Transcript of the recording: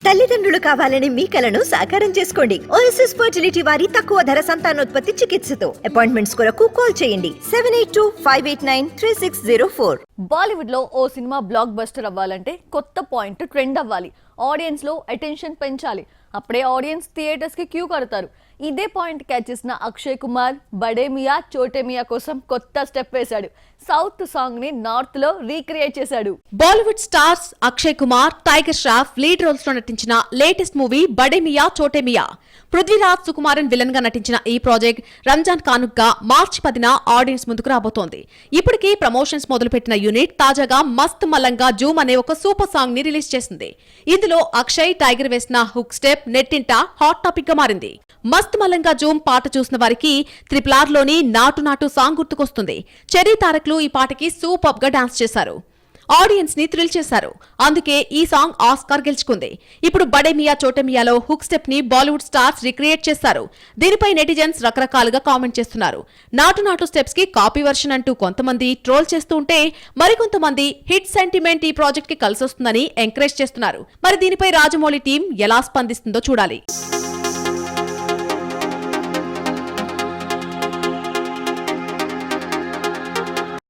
తల్లిదండ్రులు కావాలని మీ కలను సాకారం చేసుకోండి. ఓఎస్ఎస్ ఫర్టిలిటీ వారి తక్కువ ధర సంతానోత్పత్తి చికిత్సతో అపాయింట్మెంట్స్ కొరకు కాల్ చేయండి 7825893604. బాలీవుడ్ లో ఓ సినిమా బ్లాక్ బస్టర్ అవ్వాలంటే కొత్త పాయింట్ ట్రెండ్ అవ్వాలి, ఆడియన్స్ లో అటెన్షన్ పెంచాలి. అప్పుడే ఆడియన్స్ థియేటర్స్ కి క్యూ కడతారు. ఇదే పాయింట్ క్యాచ్ చేసిన అక్షయ్ కుమార్ బడే మియా చోటే మియా కోసం కొత్త స్టెప్ వేశాడు. సౌత్ సాంగ్ ని నార్త్ లో రీక్రియేట్ చేశాడు. Bollywood stars Akshay Kumar, Tiger Shroff lead roles లో నటించిన లేటెస్ట్ మూవీ బడే మియా చోటే మియా. పృథ్వీరాజ్ సుకుమారన్ విలన్ గా నటించిన ఈ ప్రాజెక్ట్ రంజాన్ కానుగ్గా మార్చి 10న ఆడియన్స్ ముందుకు రాబోతోంది. ఇప్పటికీ ప్రమోషన్స్ మొదలుపెట్టిన యూనిట్ తాజాగా మస్త్ మల్లంగా జూమ్ అనే ఒక సూపర్ సాంగ్ ని రిలీజ్ చేసింది. ఇందులో అక్షయ్ టైగర్ వేసిన హుక్ స్టెప్ నెట్టింట హాట్ టాపిక్ గా మారింది. మస్త్ మల్లంగా జూమ్ పాట చూసిన వారికి RRR లోని నాటు నాటు సాంగ్ గుర్తుకొస్తుంది. చెర్రీ తారక్లు ఈ పాటకి సూపర్ గా డాన్స్ చేశారు, ఆడియన్స్ ని థ్రిల్ చేశారు. అందుకే ఈ సాంగ్ ఆస్కార్ గెలుచుకుంది. ఇప్పుడు బడే మియా చోటే మియాలో హుక్ స్టెప్ ని బాలీవుడ్ స్టార్స్ రిక్రియేట్ చేశారు. దీనిపై నెటిజన్స్ రకరకాలుగా కామెంట్ చేస్తున్నారు. నాటు నాటు స్టెప్స్ కి కాపీ వర్షన్ అంటూ కొంతమంది ట్రోల్ చేస్తూ ఉంటే, మరికొంతమంది హిట్ సెంటిమెంట్ ఈ ప్రాజెక్ట్ కి కలిసొస్తుందని ఎంకరేజ్ చేస్తున్నారు. మరి దీనిపై రాజమౌళి టీం ఎలా స్పందిస్తుందో చూడాలి.